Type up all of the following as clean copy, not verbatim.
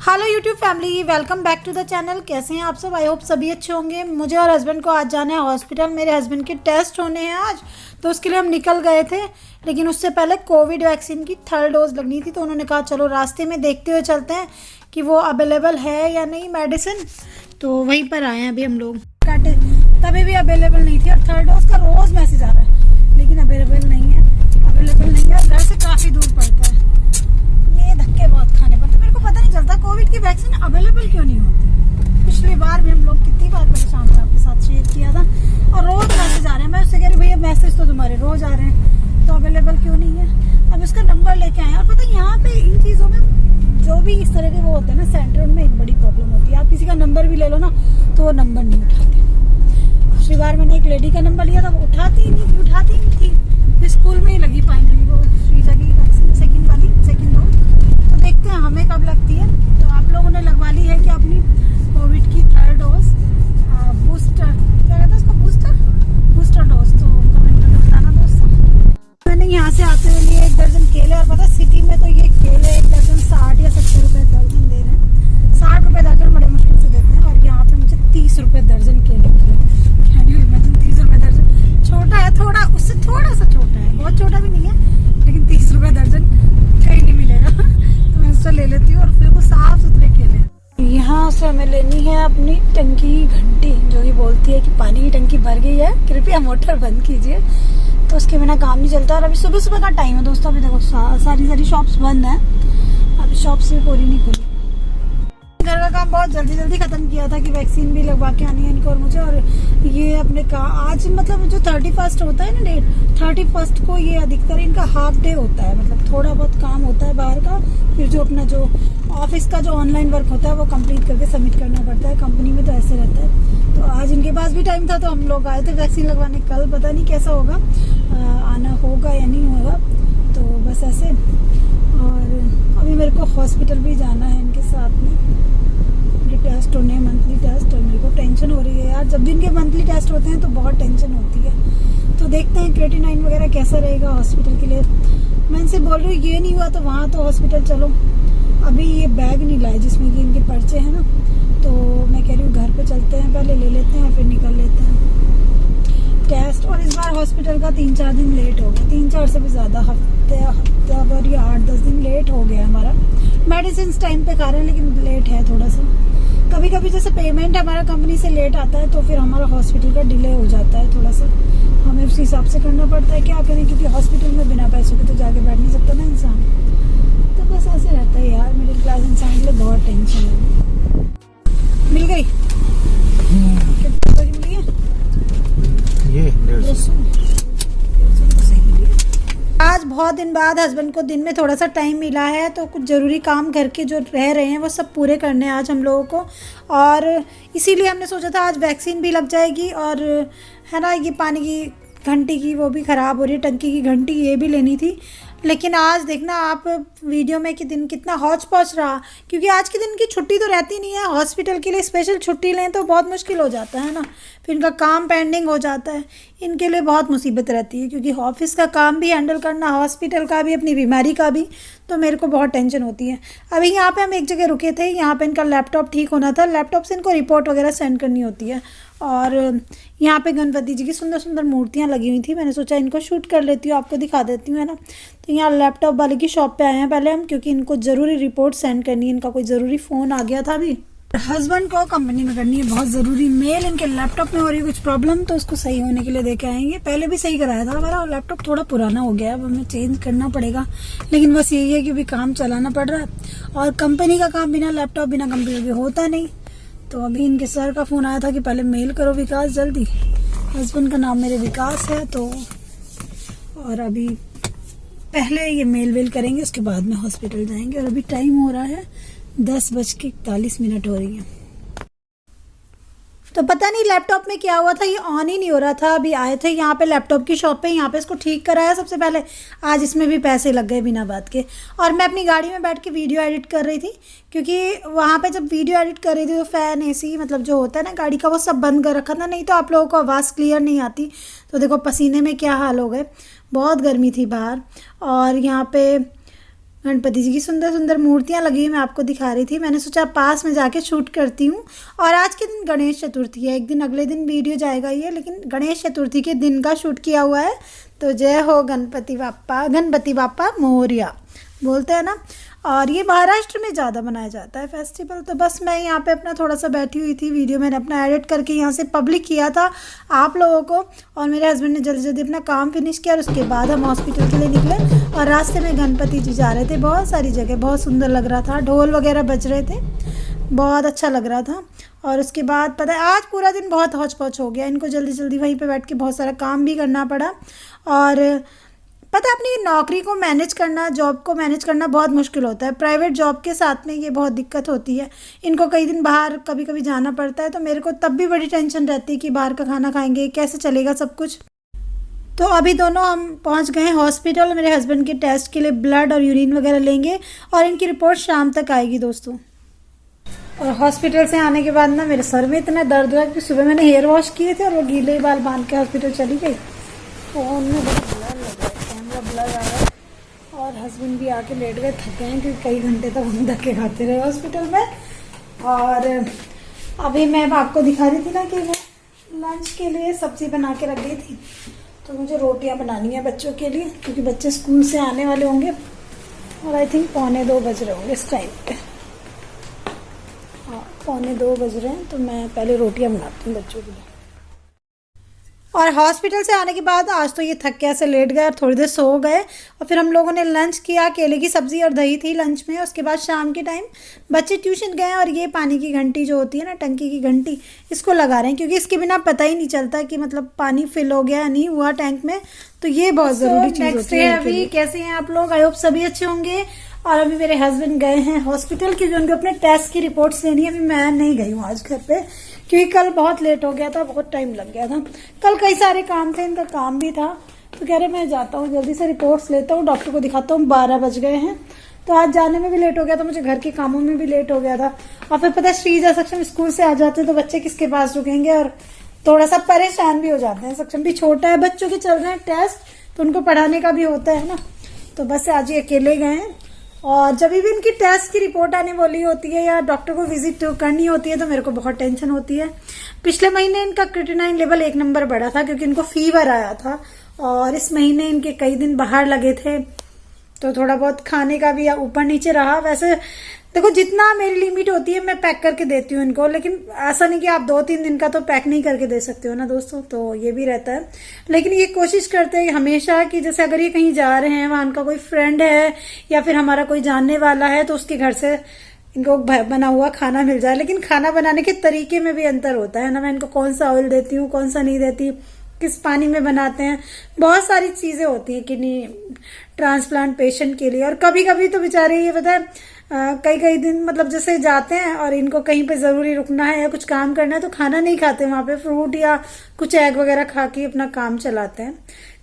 Hello YouTube family, welcome back to the channel. कैसे हैं आप सब? आई होप सभी अच्छे होंगे। मुझे और हस्बैंड को आज जाना है हॉस्पिटल। मेरे हस्बैंड के टेस्ट होने हैं आज, तो उसके लिए हम निकल गए थे। लेकिन उससे पहले कोविड वैक्सीन की 3rd डोज लगनी थी, तो उन्होंने कहा चलो रास्ते में देखते हुए चलते हैं कि वो अवेलेबल है या नहीं मेडिसिन। तो वहीं पर आए हैं अभी हम लोग। काटे तभी भी अवेलेबल नहीं थी और 3rd डोज का रोज़ मैसेज आ रहा है, लेकिन अवेलेबल नहीं है। घर से काफ़ी दूर पड़ता है। ये धक्के बहुत खाने पड़ते। मेरे को पता नहीं चलता कोविड की वैक्सीन अवेलेबल क्यों नहीं होती। पिछली बार भी हम लोग कितनी बार परेशान थे, आपके साथ शेयर किया था। और रोज मैसेज आ रहे हैं। मैं उससे कह रही भैया मैसेज तो तुम्हारे रोज आ रहे हैं, तो अवेलेबल क्यों नहीं है। अब इसका नंबर लेके आए। और पता है यहाँ पे इन चीज़ों में जो भी इस तरह के वो होते हैं ना, सेंटर में एक बड़ी प्रॉब्लम होती है। आप किसी का नंबर भी ले लो ना, तो वो नंबर नहीं उठाते। पिछली बार मैंने एक लेडी का नंबर लिया था, वो उठाती ही नहीं थी। फिर स्कूल में ही लगी फाइनली वो श्रीजा की वैक्सीन, सेकंड डोज। तो देखते हैं हमें कब लगती है। तो आप लोगों ने लगवा ली है कि अपनी कोविड की 3rd डोज बूस्टर, क्या कहते हैं उसको, बूस्टर डोज। तो कमेंट करके बताना दोस्तों। मैंने यहाँ से आते हुए लिए 1 दर्जन केले। और पता सिटी में तो ये केले 1 दर्जन 60 या 70 रुपए दर्जन दे रहे हैं। 60 रुपए दर्जन बड़े मुश्किल से देते हैं, और यहाँ पे मुझे 30 रुपए दर्जन केले मिले। 30 रुपए दर्जन छोटा है, थोड़ा उससे थोड़ा सा छोटा है, बहुत छोटा भी नहीं है, लेकिन 30 रुपए दर्जन कहीं नहीं मिलेगा। तो मैं उससे ले लेती हूँ। और फिर वो साफ सुथरे केले। यहाँ से हमें लेनी है अपनी टंकी की घंटी, जो ये बोलती है कि पानी की टंकी भर गई है, कृपया मोटर बंद कीजिए। तो उसके बिना काम नहीं चलता। और अभी सुबह का टाइम है दोस्तों। अभी देखो सारी शॉप्स बंद है। अभी शॉप्स भी पूरी नहीं खुली। घर का काम बहुत जल्दी खत्म किया था कि वैक्सीन भी लगवा के आनी है इनको और मुझे। और ये अपने का आज मतलब जो 31st होता है ना डेट, 31st को ये अधिकतर इनका हाफ डे होता है। मतलब थोड़ा बहुत काम होता है बाहर का, फिर जो अपना जो ऑफिस का जो ऑनलाइन वर्क होता है वो कंप्लीट करके सबमिट करना पड़ता है। कंपनी में तो ऐसे रहता है। तो आज इनके पास भी टाइम था, तो हम लोग आए थे वैक्सीन लगवाने। कल पता नहीं कैसा होगा, आना होगा या नहीं होगा। तो बस ऐसे। और अभी मेरे को हॉस्पिटल भी जाना है इनके साथ में। टेस्ट होने हैं, मंथली टेस्ट। और मेरे को टेंशन हो रही है यार, जब भी इनके मंथली टेस्ट होते हैं तो बहुत टेंशन होती है। तो देखते हैं क्रेटिनाइन वगैरह कैसा रहेगा हॉस्पिटल के लिए। मैं इनसे बोल रही हूँ ये नहीं हुआ तो वहाँ तो हॉस्पिटल चलो। अभी ये बैग नहीं लाए जिसमें कि इनके पर्चे हैं ना, तो मैं कह रही हूँ घर पे चलते हैं, पहले ले लेते हैं फिर निकल लेते हैं टेस्ट। और इस बार हॉस्पिटल का 3-4 दिन लेट हो गया, 3-4 से भी ज़्यादा, हफ्ते भर या 8-10 दिन लेट हो गया हमारा। मेडिसिन टाइम पे खा रहे हैं, लेकिन लेट है थोड़ा सा। कभी कभी जैसे पेमेंट हमारा कंपनी से लेट आता है, तो फिर हमारा हॉस्पिटल का डिले हो जाता है थोड़ा सा। हमें उस हिसाब से करना पड़ता है, क्या करें, क्योंकि हॉस्पिटल में बिना पैसों के तो जाके बैठ नहीं सकता ना इंसान। तो बस ऐसे रहता है यार। मिडिल क्लास इंसान के लिए बहुत टेंशन है। मिल गई कितनी मिली है? ये 150। आज बहुत दिन बाद हस्बैंड को दिन में थोड़ा सा टाइम मिला है, तो कुछ ज़रूरी काम घर के जो रह रहे हैं वो सब पूरे करने हैं आज हम लोगों को। और इसीलिए हमने सोचा था आज वैक्सीन भी लग जाएगी। और है ना, ये पानी की घंटी की वो भी ख़राब हो रही है, टंकी की घंटी ये भी लेनी थी। लेकिन आज देखना आप वीडियो में कि दिन कितना हौच पौच रहा, क्योंकि आज के दिन की छुट्टी तो रहती नहीं है। हॉस्पिटल के लिए स्पेशल छुट्टी लें तो बहुत मुश्किल हो जाता है ना, फिर इनका काम पेंडिंग हो जाता है। इनके लिए बहुत मुसीबत रहती है, क्योंकि ऑफिस का काम भी हैंडल करना, हॉस्पिटल का भी, अपनी बीमारी का भी। तो मेरे को बहुत टेंशन होती है। अभी यहाँ पे हम एक जगह रुके थे, यहाँ पे इनका लैपटॉप ठीक होना था। लैपटॉप से इनको रिपोर्ट वगैरह सेंड करनी होती है। और यहाँ पे गणपति जी की सुंदर सुंदर मूर्तियाँ लगी हुई थी। मैंने सोचा इनको शूट कर लेती हूँ, आपको दिखा देती हूँ, है ना। तो यहाँ लैपटॉप वाले की शॉप पे आए हैं पहले हम, क्योंकि इनको ज़रूरी रिपोर्ट सेंड करनी है। इनका कोई ज़रूरी फ़ोन आ गया था अभी, हस्बैंड को कंपनी में करनी है बहुत ज़रूरी मेल। इनके लैपटॉप में हो रही है कुछ प्रॉब्लम, तो उसको सही होने के लिए देके आएंगे। पहले भी सही कराया था हमारा लैपटॉप, थोड़ा पुराना हो गया है, अब हमें चेंज करना पड़ेगा। लेकिन बस यही है कि अभी काम चलाना पड़ रहा है। और कंपनी का काम बिना लैपटॉप बिना कंप्यूटर के होता नहीं। तो अभी इनके सर का फ़ोन आया था कि पहले मेल करो विकास जल्दी। हस्बैंड का नाम मेरे विकास है, तो और अभी पहले ये मेल करेंगे, उसके बाद में हॉस्पिटल जाएंगे। और अभी टाइम हो रहा है 10:41 हो रही है। तो पता नहीं लैपटॉप में क्या हुआ था, ये ऑन ही नहीं हो रहा था। अभी आए थे यहाँ पे लैपटॉप की शॉप पे, यहाँ पे इसको ठीक कराया सबसे पहले। आज इसमें भी पैसे लग गए बिना बात के। और मैं अपनी गाड़ी में बैठ के वीडियो एडिट कर रही थी, क्योंकि वहाँ पे जब वीडियो एडिट कर रही थी तो फ़ैन एसी मतलब जो होता है ना गाड़ी का, वो सब बंद कर रखा था, नहीं तो आप लोगों को आवाज़ क्लियर नहीं आती। तो देखो पसीने में क्या हाल हो गए, बहुत गर्मी थी बाहर। और यहाँ पे गणपति जी की सुंदर सुंदर मूर्तियां लगी हुई मैं आपको दिखा रही थी। मैंने सोचा पास में जाके शूट करती हूँ। और आज के दिन गणेश चतुर्थी है, एक दिन अगले दिन वीडियो जाएगा ये, लेकिन गणेश चतुर्थी के दिन का शूट किया हुआ है। तो जय हो गणपति बाप्पा मोरया बोलते हैं ना। और ये महाराष्ट्र में ज़्यादा मनाया जाता है फेस्टिवल। तो बस मैं यहाँ पे अपना थोड़ा सा बैठी हुई थी, वीडियो मैंने अपना एडिट करके यहाँ से पब्लिक किया था आप लोगों को। और मेरे हस्बैंड ने जल्दी जल्दी अपना काम फिनिश किया और उसके बाद हम हॉस्पिटल के लिए निकले। और रास्ते में गणपति जी जा रहे थे, बहुत सारी जगह, बहुत सुंदर लग रहा था, ढोल वगैरह बज रहे थे, बहुत अच्छा लग रहा था। और उसके बाद पता है आज पूरा दिन बहुत हौच पौच हो गया, इनको जल्दी जल्दी वहीं पे बैठ के बहुत सारा काम भी करना पड़ा। और पता है अपनी नौकरी को मैनेज करना, जॉब को मैनेज करना बहुत मुश्किल होता है। प्राइवेट जॉब के साथ में ये बहुत दिक्कत होती है। इनको कई दिन बाहर कभी कभी जाना पड़ता है, तो मेरे को तब भी बड़ी टेंशन रहती है कि बाहर का खाना खाएंगे, कैसे चलेगा सब कुछ। तो अभी दोनों हम पहुंच गए हैं हॉस्पिटल। मेरे हस्बैंड के टेस्ट के लिए ब्लड और यूरिन वगैरह लेंगे और इनकी रिपोर्ट शाम तक आएगी दोस्तों। और हॉस्पिटल से आने के बाद ना मेरे सर में इतना दर्द हुआ कि सुबह मैंने हेयर वॉश किए थे और वो गीले बाल बांध के हॉस्पिटल चली गई। फ़ोन में बहुत ब्लर लग रहा है, कैमरा ब्लर आ रहा है। और हस्बैंड भी आके लेट गए, थक गए हैं क्योंकि कई घंटे तक हम धक्के खाते रहे हॉस्पिटल में। और अभी मैं आपको दिखा रही थी ना कि मैं लंच के लिए सब्जी बना के रख गई थी। तो मुझे रोटियां बनानी है बच्चों के लिए, क्योंकि बच्चे स्कूल से आने वाले होंगे और आई थिंक 1:45 बज रहे होंगे इस टाइम पे। हाँ 1:45 बज रहे हैं, तो मैं पहले रोटियां बनाती हूँ बच्चों के लिए। और हॉस्पिटल से आने के बाद आज तो ये थक के ऐसे लेट गए और थोड़ी देर सो गए। और फिर हम लोगों ने लंच किया, केले की सब्ज़ी और दही थी लंच में। उसके बाद शाम के टाइम बच्चे ट्यूशन गए और ये पानी की घंटी जो होती है ना, टंकी की घंटी, इसको लगा रहे हैं, क्योंकि इसके बिना पता ही नहीं चलता कि मतलब पानी फिल हो गया या नहीं हुआ टैंक में। तो ये बहुत ज़रूरी चीज़ होती है। अभी कैसे हैं आप लोग? आई होप सभी अच्छे होंगे। और अभी मेरे हस्बैंड गए हैं हॉस्पिटल, क्योंकि उनको अपने टेस्ट की रिपोर्ट्स लेनी है। अभी मैं नहीं गई हूँ आज घर पे, क्योंकि कल बहुत लेट हो गया था, बहुत टाइम लग गया था। कल कई सारे काम थे, इनका काम भी था। तो कह रहे मैं जाता हूँ, जल्दी से रिपोर्ट्स लेता हूँ, डॉक्टर को दिखाता हूँ। 12 बज गए हैं, तो आज जाने में भी लेट हो गया था, मुझे घर के कामों में भी लेट हो गया था। और फिर पता है श्रीजा सक्षम स्कूल से आ जाते हैं तो बच्चे किसके पास रुकेंगे, और थोड़ा सा परेशान भी हो जाते हैं। सक्षम भी छोटा है, बच्चों के चल रहे हैं टेस्ट, तो उनको पढ़ाने का भी होता है ना। तो बस आज ये अकेले गए हैं। और जब भी इनकी टेस्ट की रिपोर्ट आने वाली होती है या डॉक्टर को विजिट करनी होती है तो मेरे को बहुत टेंशन होती है। पिछले महीने इनका क्रिएटिनिन लेवल 1 नंबर बढ़ा था, क्योंकि इनको फीवर आया था। और इस महीने इनके कई दिन बाहर लगे थे, तो थोड़ा बहुत खाने का भी ऊपर नीचे रहा। वैसे देखो जितना मेरी लिमिट होती है मैं पैक करके देती हूँ इनको, लेकिन ऐसा नहीं कि आप 2-3 दिन का तो पैक नहीं करके दे सकते हो ना दोस्तों, तो ये भी रहता है। लेकिन ये कोशिश करते हैं हमेशा कि जैसे अगर ये कहीं जा रहे हैं, वहां उनका कोई फ्रेंड है या फिर हमारा कोई जानने वाला है, तो उसके घर से इनको बना हुआ खाना मिल जाए। लेकिन खाना बनाने के तरीके में भी अंतर होता है ना, मैं इनको कौन सा ऑयल देती हूँ, कौन सा नहीं देती, किस पानी में बनाते हैं, बहुत सारी चीजें होती हैं किडनी ट्रांसप्लांट पेशेंट के लिए। और कभी कभी तो बेचारे ये पता है कई दिन मतलब जैसे जाते हैं और इनको कहीं पे जरूरी रुकना है या कुछ काम करना है, तो खाना नहीं खाते, वहां पे फ्रूट या कुछ एग वगैरह खा के अपना काम चलाते हैं।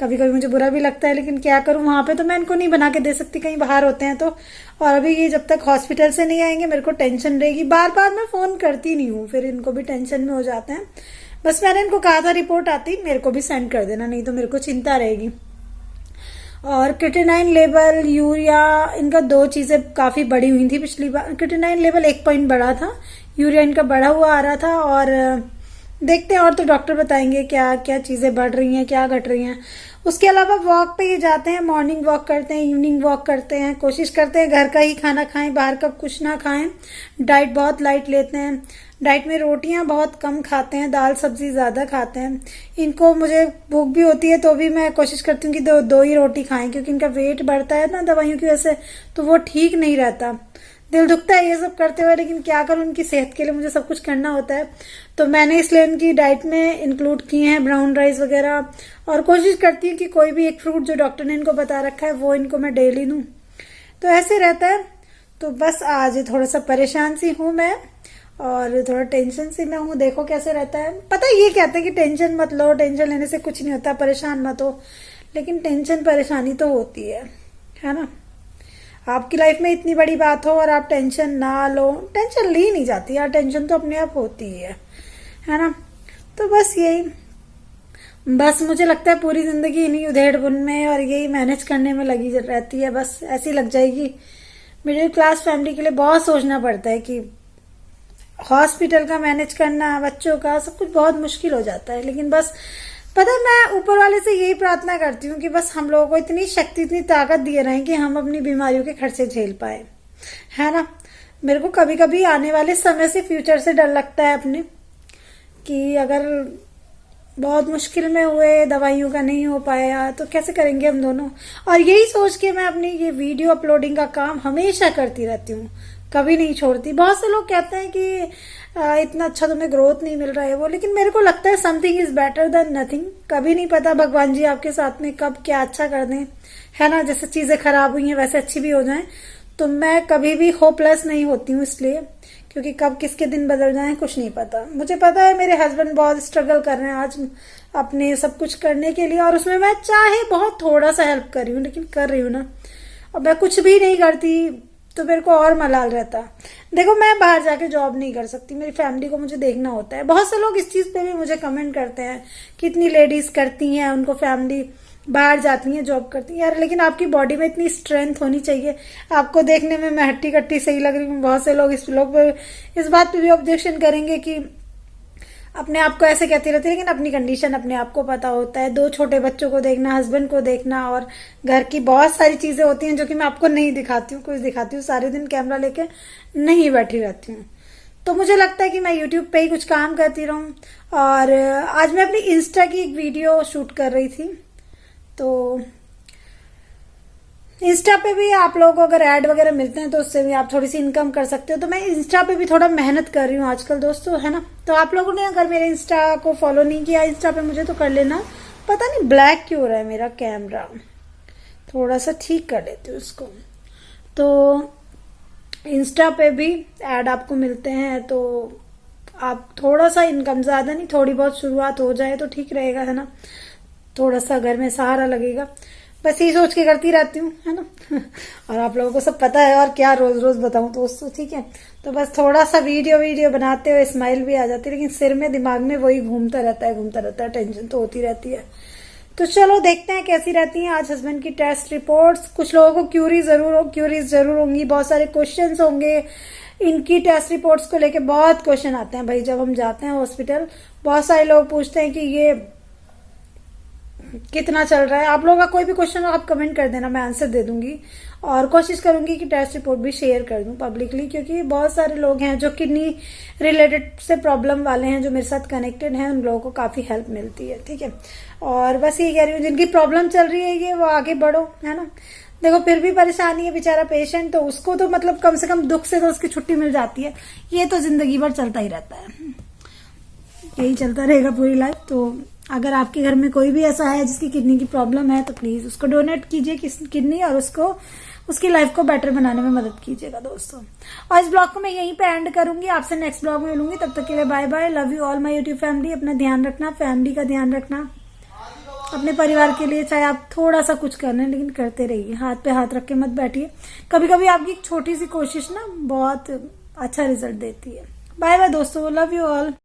कभी कभी मुझे बुरा भी लगता है, लेकिन क्या करूं, वहां पे तो मैं इनको नहीं बना के दे सकती, कहीं बाहर होते हैं तो। और अभी ये जब तक हॉस्पिटल से नहीं आएंगे मेरे को टेंशन रहेगी। बार बार मैं फोन करती नहीं हूँ, फिर इनको भी टेंशन में हो जाते हैं। बस मैंने इनको कहा था रिपोर्ट आती मेरे को भी सेंड कर देना, नहीं तो मेरे को चिंता रहेगी। और क्रिएटिनिन लेवल, यूरिया, इनका 2 चीजें काफी बढ़ी हुई थी पिछली बार। क्रिएटिनिन लेवल 1 पॉइंट बढ़ा था, यूरिया इनका बढ़ा हुआ आ रहा था। और देखते हैं, और तो डॉक्टर बताएंगे क्या क्या चीजें बढ़ रही हैं, क्या घट रही हैं। उसके अलावा वॉक पे ये जाते हैं, मॉर्निंग वॉक करते हैं, इवनिंग वॉक करते हैं, कोशिश करते हैं घर का ही खाना खाएं, बाहर का कुछ ना खाएं। डाइट बहुत लाइट लेते हैं, डाइट में रोटियां बहुत कम खाते हैं, दाल सब्जी ज्यादा खाते हैं। इनको मुझे भूख भी होती है तो भी मैं कोशिश करती हूँ कि दो ही रोटी खाएं, क्योंकि इनका वेट बढ़ता है ना दवाइयों की वजह से, तो वो ठीक नहीं रहता। दिल दुखता है ये सब करते हुए, लेकिन क्या करूं, उनकी सेहत के लिए मुझे सब कुछ करना होता है। तो मैंने इसलिए इनकी डाइट में इंक्लूड किए हैं ब्राउन राइस वगैरह। और कोशिश करती हूँ कि कोई भी एक फ्रूट जो डॉक्टर ने इनको बता रखा है वो इनको मैं डेली दूं। तो ऐसे रहता है। तो बस आज थोड़ा सा परेशान सी हूं मैं, और थोड़ा टेंशन सी में हूँ, देखो कैसे रहता है। पता है ये कहते हैं कि टेंशन मत लो, टेंशन लेने से कुछ नहीं होता, परेशान मत हो, लेकिन टेंशन परेशानी तो होती है ना। आपकी लाइफ में इतनी बड़ी बात हो और आप टेंशन ना लो, टेंशन ली नहीं जाती यार, टेंशन तो अपने आप होती है ना। तो बस यही। बस मुझे लगता है पूरी जिंदगी इन्हीं उधेड़-बुन में और यही मैनेज करने में लगी रहती है, बस ऐसी लग जाएगी। मिडिल क्लास फैमिली के लिए बहुत सोचना पड़ता है कि हॉस्पिटल का मैनेज करना, बच्चों का, सब कुछ बहुत मुश्किल हो जाता है। लेकिन बस पता है, मैं ऊपर वाले से यही प्रार्थना करती हूँ कि बस हम लोगों को इतनी शक्ति, इतनी ताकत दिए रहें कि हम अपनी बीमारियों के खर्चे झेल पाए, है ना। मेरे को कभी कभी आने वाले समय से, फ्यूचर से डर लगता है अपने, कि अगर बहुत मुश्किल में हुए, दवाइयों का नहीं हो पाया तो कैसे करेंगे हम दोनों। और यही सोच के मैं अपनी ये वीडियो अपलोडिंग का काम हमेशा करती रहती हूँ, कभी नहीं छोड़ती। बहुत से लोग कहते हैं कि इतना अच्छा तुम्हें ग्रोथ नहीं मिल रहा है वो, लेकिन मेरे को लगता है something is better than nothing. कभी नहीं पता भगवान जी आपके साथ में कब क्या अच्छा कर दें, है ना। जैसे चीजें खराब हुई हैं वैसे अच्छी भी हो जाएं। तो मैं कभी भी होपलेस नहीं होती हूँ, इसलिए क्योंकि कब किसके दिन बदल जाएं कुछ नहीं पता। मुझे पता है मेरे हस्बैंड बहुत स्ट्रगल कर रहे हैं आज अपने सब कुछ करने के लिए, और उसमें मैं चाहे बहुत थोड़ा सा हेल्प कर रही हूँ, लेकिन कर रही हूँ ना। और मैं कुछ भी नहीं करती तो मेरे को और मलाल रहता। देखो, मैं बाहर जाके जॉब नहीं कर सकती, मेरी फैमिली को मुझे देखना होता है। बहुत से लोग इस चीज पे भी मुझे कमेंट करते हैं, कितनी लेडीज करती हैं, उनको फैमिली बाहर जाती हैं, जॉब करती हैं। यार लेकिन आपकी बॉडी में इतनी स्ट्रेंथ होनी चाहिए। आपको देखने में मैं हट्टी कट्टी सही लग रही हूँ, बहुत से लोग इस बात पे भी ऑब्जेक्शन करेंगे कि अपने आप को ऐसे कहती रहती है, लेकिन अपनी कंडीशन अपने आप को पता होता है। 2 छोटे बच्चों को देखना, हस्बैंड को देखना, और घर की बहुत सारी चीजें होती हैं जो कि मैं आपको नहीं दिखाती हूँ। कुछ दिखाती हूँ, सारे दिन कैमरा लेके नहीं बैठी रहती हूँ। तो मुझे लगता है कि मैं यूट्यूब पे ही कुछ काम करती रहूं। और आज मैं अपनी इंस्टा की एक वीडियो शूट कर रही थी, तो इंस्टा पे भी आप लोगों को अगर ऐड वगैरह मिलते हैं तो उससे भी आप थोड़ी सी इनकम कर सकते हो। तो मैं इंस्टा पे भी थोड़ा मेहनत कर रही हूँ आजकल दोस्तों, है ना। तो आप लोगों ने अगर मेरे इंस्टा को फॉलो नहीं किया इंस्टा पे मुझे, तो कर लेना। पता नहीं ब्लैक क्यों हो रहा है मेरा कैमरा, थोड़ा सा ठीक कर लेती हूँ उसको। तो इंस्टा पे भी ऐड आपको मिलते हैं, तो आप थोड़ा सा इनकम, ज्यादा नहीं, थोड़ी बहुत शुरुआत हो जाए तो ठीक रहेगा, है ना। थोड़ा सा घर में सहारा लगेगा। बस यही सोच के करती रहती हूँ, है ना। और आप लोगों को सब पता है, और क्या रोज रोज बताऊं दोस्तों, ठीक है। तो बस थोड़ा सा वीडियो बनाते हुए स्माइल भी आ जाती है, लेकिन सिर में, दिमाग में वही घूमता रहता है, टेंशन तो होती रहती है। तो चलो देखते हैं कैसी रहती हैं आज हस्बैंड की टेस्ट रिपोर्ट्स। कुछ लोगों को क्यूरीज जरूर होंगी, बहुत सारे क्वेश्चंस होंगे इनकी टेस्ट रिपोर्ट्स को लेके। बहुत क्वेश्चन आते हैं भाई जब हम जाते हैं हॉस्पिटल। बहुत सारे लोग पूछते हैं कि ये कितना चल रहा है। आप लोगों का कोई भी क्वेश्चन आप कमेंट कर देना, मैं आंसर दे दूंगी। और कोशिश करूंगी कि टेस्ट रिपोर्ट भी शेयर कर दूं पब्लिकली, क्योंकि बहुत सारे लोग हैं जो किडनी रिलेटेड से प्रॉब्लम वाले हैं, जो मेरे साथ कनेक्टेड हैं, उन लोगों को काफी हेल्प मिलती है, ठीक है। और बस ये कह रही हूँ, जिनकी प्रॉब्लम चल रही है ये, वो आगे बढ़ो, है ना। देखो फिर भी परेशानी है बेचारा पेशेंट, तो उसको तो मतलब कम से कम दुख से तो उसकी छुट्टी मिल जाती है। ये तो जिंदगी भर चलता ही रहता है, यही चलता रहेगा पूरी लाइफ। तो अगर आपके घर में कोई भी ऐसा है जिसकी किडनी की प्रॉब्लम है, तो प्लीज उसको डोनेट कीजिए किडनी, और उसकी लाइफ को बेटर बनाने में मदद कीजिएगा दोस्तों। और इस ब्लॉग को मैं यहीं पे एंड करूंगी, आपसे नेक्स्ट ब्लॉग में मिलूंगी। तब तक के लिए bye bye, love you all my YouTube family. अपना ध्यान रखना, फैमिली का ध्यान रखना, अपने परिवार के लिए चाहे आप थोड़ा सा कुछ कर लें, लेकिन करते रहिए, हाथ पे हाथ रख के मत बैठिए। कभी कभी आपकी एक छोटी सी कोशिश ना बहुत अच्छा रिजल्ट देती है। बाय बाय दोस्तों, लव यू ऑल।